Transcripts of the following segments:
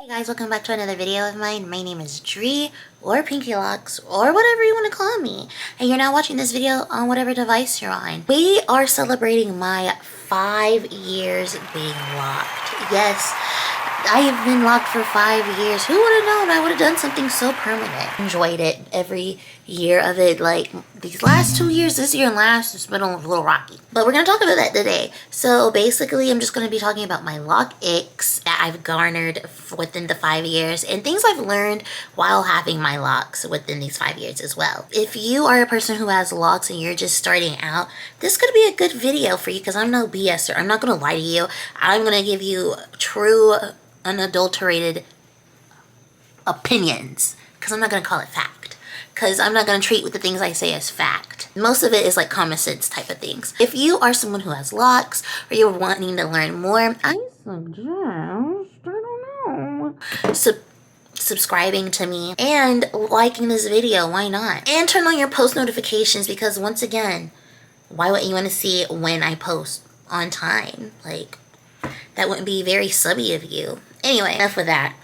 guys, welcome back to another video of mine. My name is Dree, or Pinkylocs, or whatever you want to call me. And you're now watching this video on whatever device you're on. We are celebrating my 5 years being locked. Yes, I have been locked for 5 years. Who would have known I would have done something so permanent? Enjoyed it every year of it. Like these last 2 years, this year and last, it's been a little rocky. But we're going to talk about that today. So basically, I'm just going to be talking about my lock icks that I've garnered within the 5 years and things I've learned while having my locks within these 5 years as well. If you are a person who has locks and you're just starting out, this could be a good video for you because I'm no BSer. I'm not going to lie to you. I'm going to give you true, unadulterated opinions, because I'm not going to call it fact, because I'm not going to treat with the things I say as fact. Most of it is like common sense type of things. If you are someone who has locks or you're wanting to learn more, I suggest, subscribing to me and liking this video. Why not? And turn on your post notifications, because once again, why wouldn't you want to see when I post on time? Like, that wouldn't be very subby of you. Anyway, enough with that.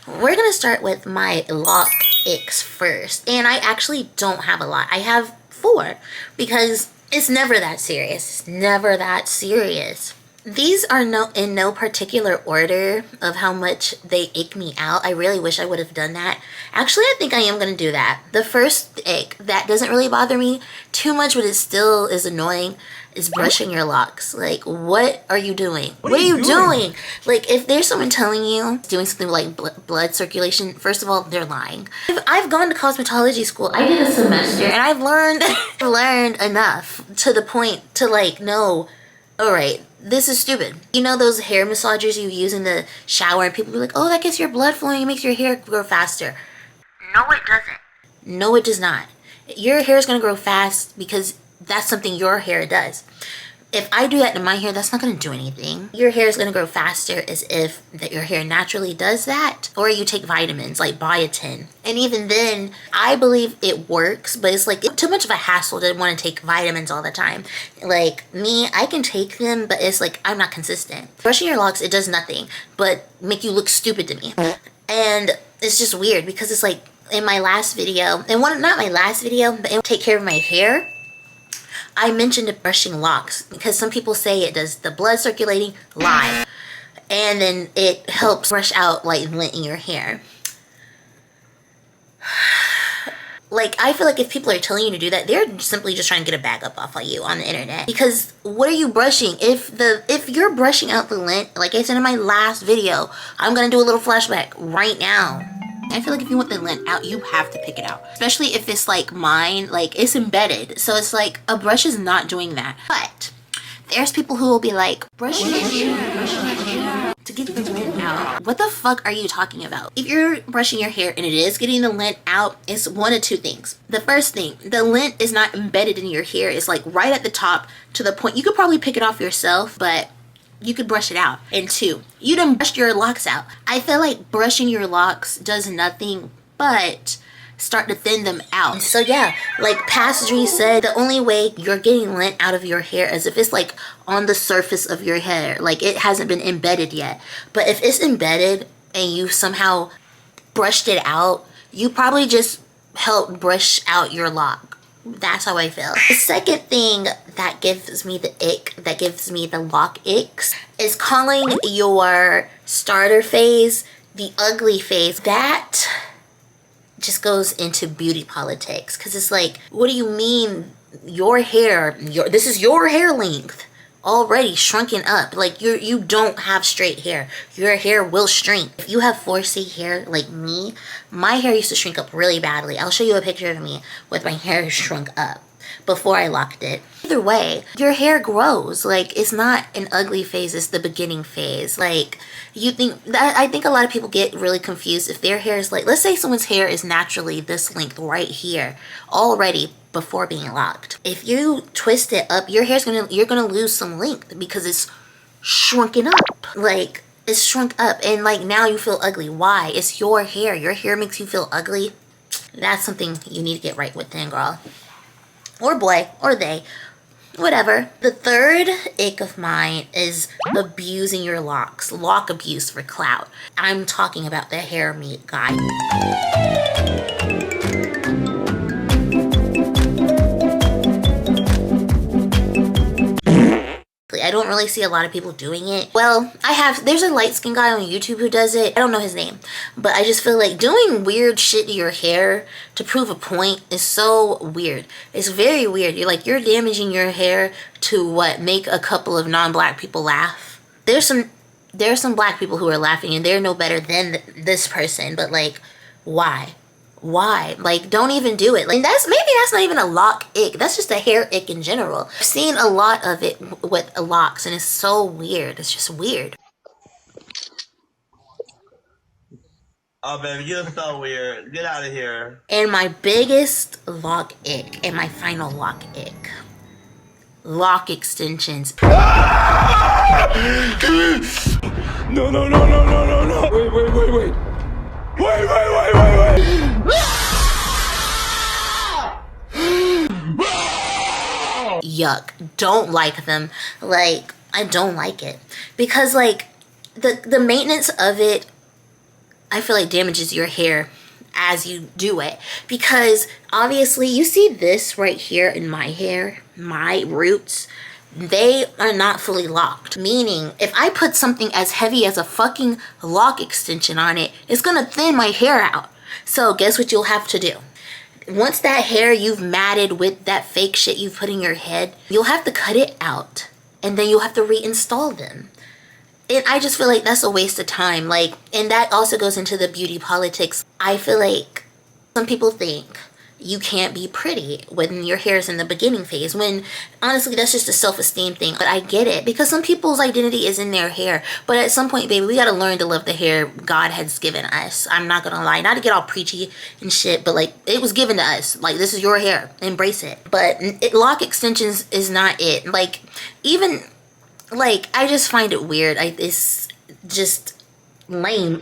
We're gonna start with my lock icks first. And I actually don't have a lot. I have 4 because it's never that serious. It's never that serious. These are in no particular order of how much they ick me out. I really wish I would have done that. Actually, I think I am going to do that. The first ick that doesn't really bother me too much, but it still is annoying, is brushing your locks. Like, what are you doing? What are you doing? Like, if there's someone telling you doing something like blood circulation, first of all, they're lying. I've gone to cosmetology school. I did a semester and I've learned enough to the point to like know, all right, this is stupid. You know those hair massagers you use in the shower and people be like, oh, that gets your blood flowing, it makes your hair grow faster. No, it doesn't. No, it does not. Your hair is going to grow fast because that's something your hair does. If I do that to my hair, that's not going to do anything. Your hair is going to grow faster as if that your hair naturally does that. Or you take vitamins like biotin. And even then, I believe it works, but it's like too much of a hassle to want to take vitamins all the time. Like me, I can take them, but it's like I'm not consistent. Brushing your locks, it does nothing but make you look stupid to me. And it's just weird because it's like in my last video, and not my last video, but in Take Care of My Hair, I mentioned brushing locks because some people say it does the blood circulating live, and then it helps brush out like lint in your hair. Like, I feel like if people are telling you to do that, they're simply just trying to get a bag up off of you on the internet. Because what are you brushing? If you're brushing out the lint, like I said in my last video, I'm gonna do a little flashback right now. I feel like if you want the lint out, you have to pick it out. Especially if it's like mine, like it's embedded. So it's like a brush is not doing that. But there's people who will be like, brush your hair to get the lint out. What the fuck are you talking about? If you're brushing your hair and it is getting the lint out, it's one of two things. The first thing, the lint is not embedded in your hair. It's like right at the top to the point. You could probably pick it off yourself, but you could brush it out. And 2, you done brushed your locks out. I feel like brushing your locks does nothing but start to thin them out. So yeah, like Dree said, the only way you're getting lint out of your hair is if it's like on the surface of your hair, like it hasn't been embedded yet. But if it's embedded and you somehow brushed it out, you probably just helped brush out your lock. That's how I feel. The second thing that gives me the ick, that gives me the lock icks, is calling your starter phase the ugly phase. That just goes into beauty politics, because it's like, what do you mean your hair, this is your hair length already shrunken up? Like you don't have straight hair. Your hair will shrink. If you have 4C hair like me, my hair used to shrink up really badly. I'll show you a picture of me with my hair shrunk up before I locked it. Either way, your hair grows. Like, it's not an ugly phase, it's the beginning phase. Like, you think that, I think a lot of people get really confused if their hair is like, let's say someone's hair is naturally this length right here already before being locked. If you twist it up, your hair's you're gonna lose some length because it's shrunken up. Like, it's shrunk up, and like now you feel ugly. Why? It's your hair. Your hair makes you feel ugly. That's something you need to get right with then, girl. Or boy, or they. whatever. The third ick of mine is abusing your locks. Lock abuse for clout. I'm talking about the hair meat guy. I don't really see a lot of people doing it. Well, there's a light-skinned guy on YouTube who does it. I don't know his name, but I just feel like doing weird shit to your hair to prove a point is so weird. It's very weird. You're damaging your hair to make a couple of non-black people laugh. There's some black people who are laughing and they're no better than this person, but like, why? Why? Like, don't even do it. Like, that's not even a lock ick. That's just a hair ick in general. I've seen a lot of it with locks and it's so weird. It's just weird. Oh, baby, you're so weird. Get out of here. And my biggest lock ick and my final lock ick. Lock extensions. No. Wait. Yuck. Don't like them. Like, I don't like it. Because, like, the maintenance of it, I feel like damages your hair as you do it. Because, obviously, you see this right here in my hair, my roots, they are not fully locked. Meaning, if I put something as heavy as a fucking lock extension on it, it's gonna thin my hair out. So guess what you'll have to do? Once that hair you've matted with that fake shit you've put in your head, you'll have to cut it out. And then you'll have to reinstall them. And I just feel like that's a waste of time. Like, and that also goes into the beauty politics. I feel like some people think you can't be pretty when your hair is in the beginning phase, when honestly that's just a self-esteem thing. But I get it, because some people's identity is in their hair. But at some point, baby, we gotta learn to love the hair God has given us. I'm not gonna lie, not to get all preachy and shit, but like, it was given to us. Like, this is your hair, embrace it. But lock extensions is not it. Like, even like, I just find it weird. It's just lame.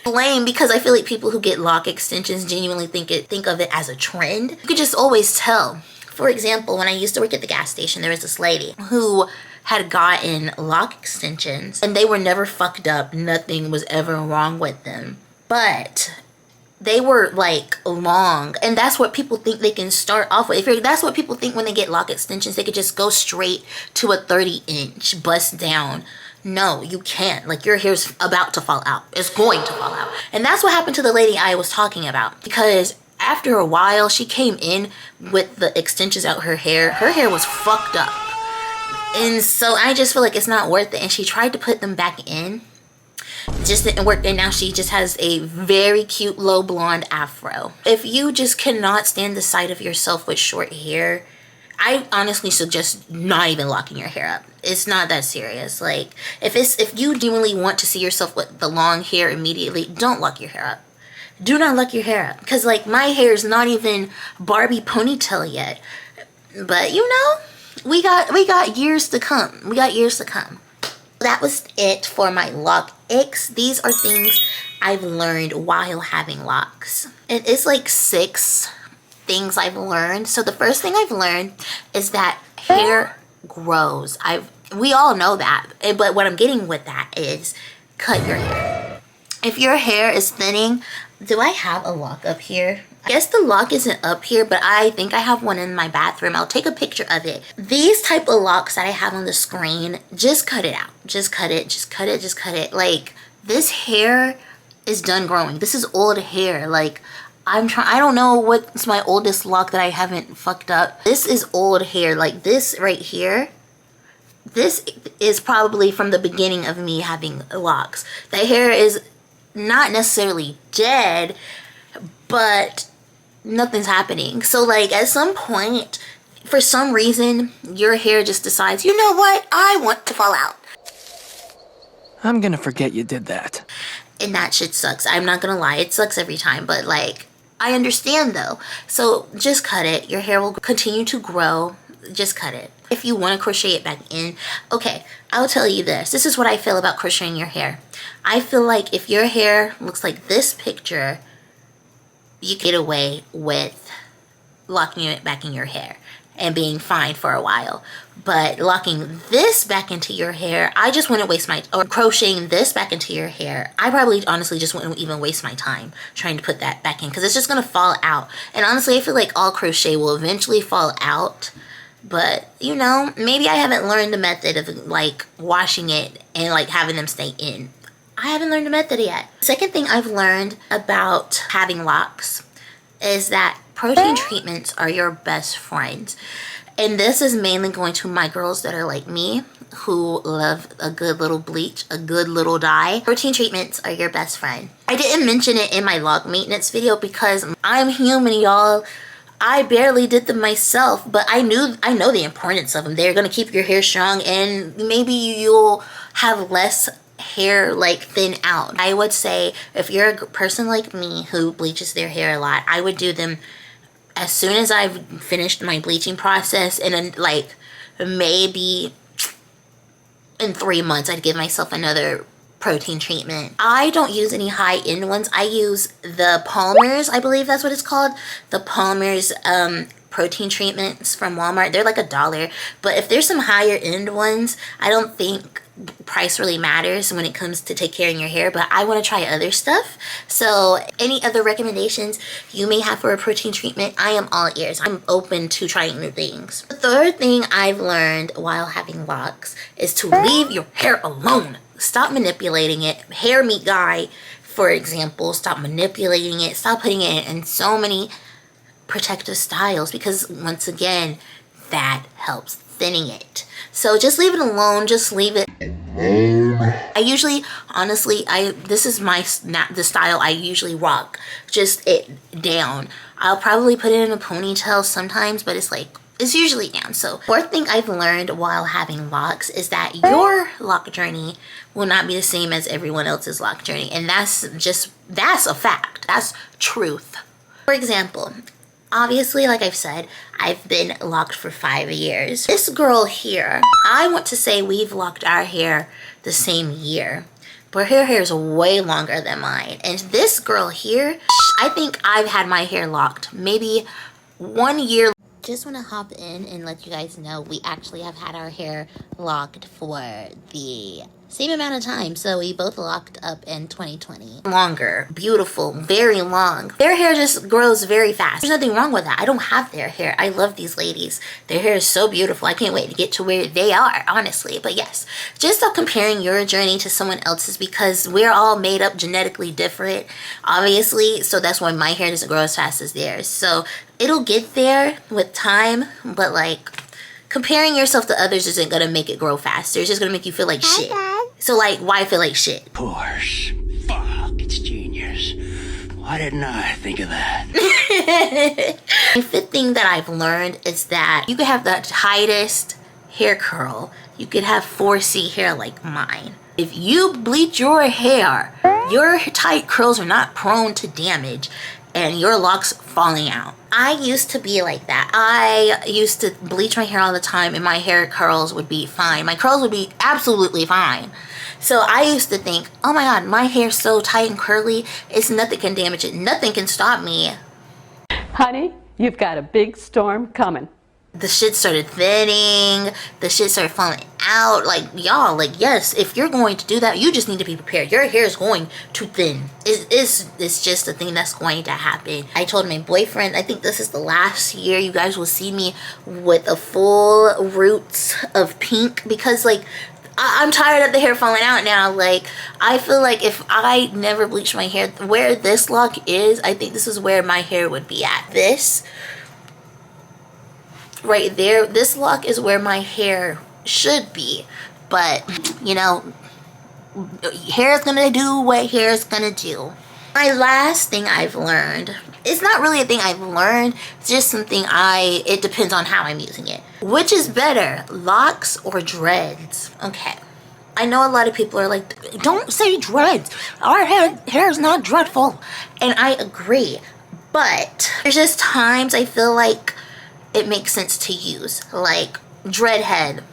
Lame, because I feel like people who get lock extensions genuinely think of it as a trend. You could just always tell. For example, when I used to work at the gas station, there was this lady who had gotten lock extensions and they were never fucked up. Nothing was ever wrong with them. But they were like long, and that's what people think they can start off with. That's what people think when they get lock extensions, they could just go straight to a 30-inch bust down. No, you can't. Like, your hair's about to fall out. It's going to fall out. And that's what happened to the lady I was talking about. Because after a while, she came in with the extensions out her hair. Her hair was fucked up. And so I just feel like it's not worth it. And she tried to put them back in. Just didn't work. And now she just has a very cute low blonde afro. If you just cannot stand the sight of yourself with short hair, I honestly suggest not even locking your hair up. It's not that serious. Like, if you genuinely want to see yourself with the long hair immediately, don't lock your hair up. Do not lock your hair up. Because, like, my hair is not even Barbie ponytail yet. But, you know, we got years to come. We got years to come. That was it for my lock icks. These are things I've learned while having locks. And it's like 6 things I've learned. So the first thing I've learned is that hair grows. We all know that, but what I'm getting with that is cut your hair. If your hair is thinning, do I have a lock up here? I guess the lock isn't up here, but I think I have one in my bathroom. I'll take a picture of it. These type of locks that I have on the screen, just cut it out. Just cut it. Like, this hair is done growing. This is old hair. Like, I don't know what's my oldest lock that I haven't fucked up. This is old hair. Like, this right here, this is probably from the beginning of me having locks. The hair is not necessarily dead, but nothing's happening. So, like, at some point, for some reason, your hair just decides, you know what? I want to fall out. I'm gonna forget you did that. And that shit sucks. I'm not gonna lie. It sucks every time, but, like, I understand though. So just cut it. Your hair will continue to grow. Just cut it. If you want to crochet it back in, okay, I'll tell you this. This is what I feel about crocheting your hair. I feel like if your hair looks like this picture, you get away with locking it back in your hair. and being fine for a while. But locking this back into your hair, I just wouldn't waste my, or crocheting this back into your hair, I probably honestly just wouldn't even waste my time trying to put that back in, because it's just gonna fall out. And honestly, I feel like all crochet will eventually fall out. But you know, maybe I haven't learned the method of like washing it and like having them stay in. I haven't learned the method yet. Second thing I've learned about having locks is that protein treatments are your best friends. And this is mainly going to my girls that are like me, who love a good little bleach, a good little dye. Protein treatments are your best friend. I didn't mention it in my log maintenance video because I'm human, y'all. I barely did them myself, but I know the importance of them. They're gonna keep your hair strong, and maybe you'll have less hair like thin out. I would say if you're a person like me who bleaches their hair a lot, I would do them as soon as I've finished my bleaching process, and then like maybe in 3 months I'd give myself another protein treatment. I don't use any high-end ones. I use the Palmer's, I believe that's what it's called, the Palmer's protein treatments from Walmart. They're like $1, but if there's some higher end ones, I don't think price really matters when it comes to take care of your hair, but I want to try other stuff. So any other recommendations you may have for a protein treatment, I am all ears. I'm open to trying new things. The third thing I've learned while having locks is to leave your hair alone. Stop manipulating it. Hair meat guy, for example, stop manipulating it. Stop putting it in so many protective styles, because once again, that helps thinning it. So just leave it alone. Just leave it alone. I usually, honestly, this is the style I usually rock. Just it down. I'll probably put it in a ponytail sometimes, but it's usually down. So fourth thing I've learned while having locks is that your lock journey will not be the same as everyone else's lock journey. And that's a fact. That's truth. For example, obviously, like I've said, I've been locked for 5 years. This girl here, I want to say we've locked our hair the same year, but her hair is way longer than mine. And this girl here, I think I've had my hair locked maybe 1 year. Just want to hop in and let you guys know we actually have had our hair locked for the same amount of time. So we both locked up in 2020. Longer, beautiful, very long. Their hair just grows very fast. There's nothing wrong with that. I don't have their hair. I love these ladies. Their hair is so beautiful. I can't wait to get to where they are, honestly. But yes, just stop comparing your journey to someone else's, because we're all made up genetically different, obviously. So that's why my hair doesn't grow as fast as theirs. So it'll get there with time, but like comparing yourself to others isn't gonna make it grow faster. It's just gonna make you feel like shit. So like, why feel like shit? Of course. Fuck, it's genius. Why didn't I think of that? The fifth thing that I've learned is that you could have the tightest hair curl. You could have 4C hair like mine. If you bleach your hair, your tight curls are not prone to damage and your locks falling out. I used to be like that. I used to bleach my hair all the time and my hair curls would be fine. My curls would be absolutely fine. So I used to think, oh my god, my hair's so tight and curly, nothing can damage it. Nothing can stop me. Honey, you've got a big storm coming. The shit started thinning, the shit started falling out. Like, y'all, like, yes, if you're going to do that, you just need to be prepared. Your hair is going to thin. It's just a thing that's going to happen. I told my boyfriend, I think this is the last year you guys will see me with a full roots of pink, because like, I'm tired of the hair falling out now. Like, I feel like if I never bleached my hair, where this lock is, I think this is where my hair would be at. This right there, this lock is where my hair should be. But, you know, hair's gonna do what hair's gonna do. My last thing I've learned, it's not really a thing I've learned, it's just something it depends on how I'm using it. Which is better, locks or dreads? Okay. I know a lot of people are like, don't say dreads. Our hair is not dreadful. And I agree. But there's just times I feel like it makes sense to use. Like dreadhead.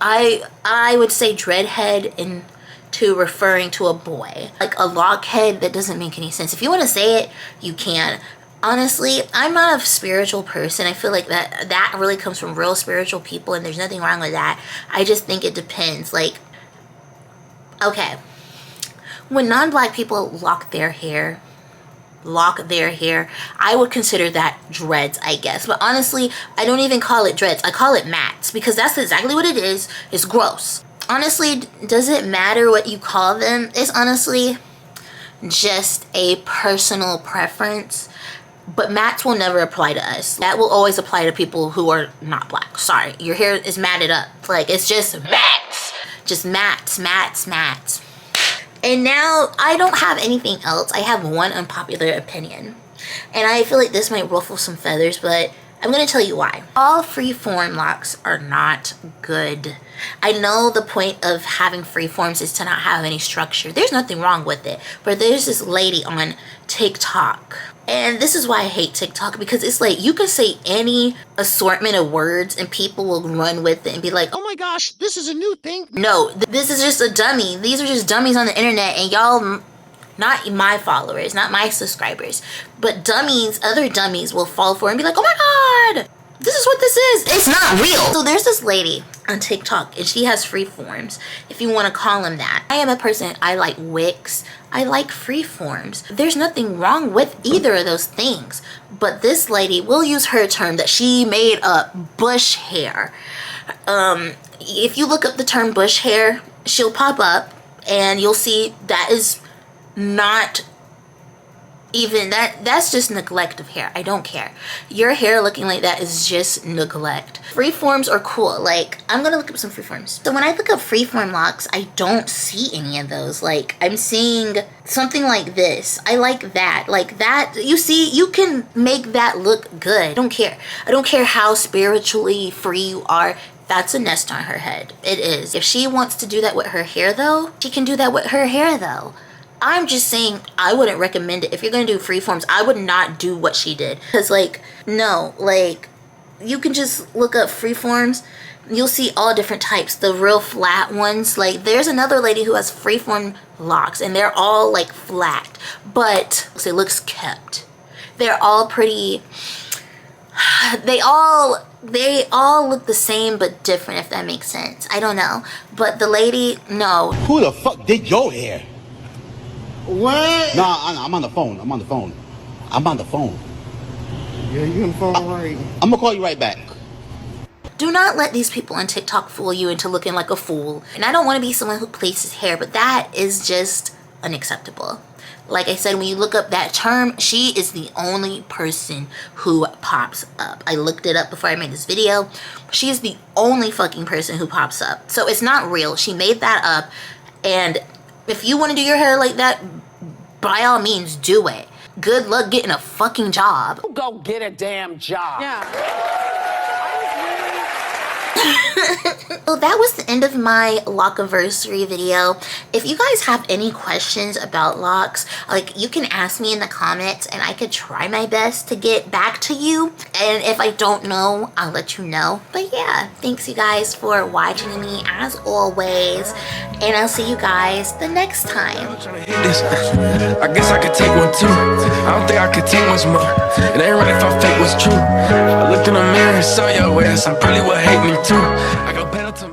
I would say dreadhead into referring to a boy. Like a lock head, that doesn't make any sense. If you want to say it, you can. Honestly, I'm not a spiritual person. I feel like that really comes from real spiritual people, and there's nothing wrong with that. I just think it depends. Like, okay, when non-black people lock their hair, I would consider that dreads, I guess. But honestly, I don't even call it dreads. I call it mats, because that's exactly what it is. It's gross. Honestly, does it matter what you call them? It's honestly just a personal preference. But mats will never apply to us. That will always apply to people who are not black. Sorry, your hair is matted up. Like, it's just mats. Just mats. And now, I don't have anything else. I have one unpopular opinion. And I feel like this might ruffle some feathers, but I'm going to tell you why. All freeform locks are not good. I know the point of having freeforms is to not have any structure. There's nothing wrong with it. But there's this lady on TikTok. And this is why I hate TikTok, because it's like you can say any assortment of words and people will run with it and be like, oh my gosh, this is a new thing. No, this is just a dummy. These are just dummies on the internet, and y'all, not my followers, not my subscribers, but dummies, other dummies will fall for it and be like, oh my God, this is what this is. It's not real. So there's this lady on TikTok, and she has freeforms, if you want to call them that. I am a person, I like wicks. I like freeforms. There's nothing wrong with either of those things. But this lady, will use her term that she made up, bush hair. If you look up the term bush hair, she'll pop up and you'll see that is not even, that's just neglect of hair. I don't care. Your hair looking like that is just neglect. Freeforms are cool. Like, I'm gonna look up some freeforms. So when I look up freeform locks, I don't see any of those. Like, I'm seeing something like this. I like that. Like that, you see, you can make that look good. I don't care. I don't care how spiritually free you are. That's a nest on her head. It is. If she wants to do that with her hair though, she can do that with her hair though. I'm just saying I wouldn't recommend it. If you're gonna do freeforms, I would not do what she did. Because like, no, like, you can just look up freeforms. You'll see all different types. The real flat ones. Like, there's another lady who has freeform locks and they're all like flat. But it looks kept. They're all pretty, they all look the same but different, if that makes sense. I don't know. But the lady, no. Who the fuck did your hair? What? No, I'm on the phone. I'm on the phone. Yeah, you on the phone right. I'm gonna call you right back. Do not let these people on TikTok fool you into looking like a fool. And I don't want to be someone who places hair, but that is just unacceptable. Like I said, when you look up that term, she is the only person who pops up. I looked it up before I made this video. She is the only fucking person who pops up. So it's not real. She made that up. And if you want to do your hair like that, by all means, do it. Good luck getting a fucking job. Go get a damn job. Yeah. So that was the end of my lockiversary video. If you guys have any questions about locks, like, you can ask me in the comments and I could try my best to get back to you. And if I don't know, I'll let you know. But yeah, thanks you guys for watching me as always. And I'll see you guys the next time. I guess I could take one too. I don't think I could take much more. It ain't right if I fake what's true. I looked in the mirror and saw your ass. I probably would hate me too. I got better to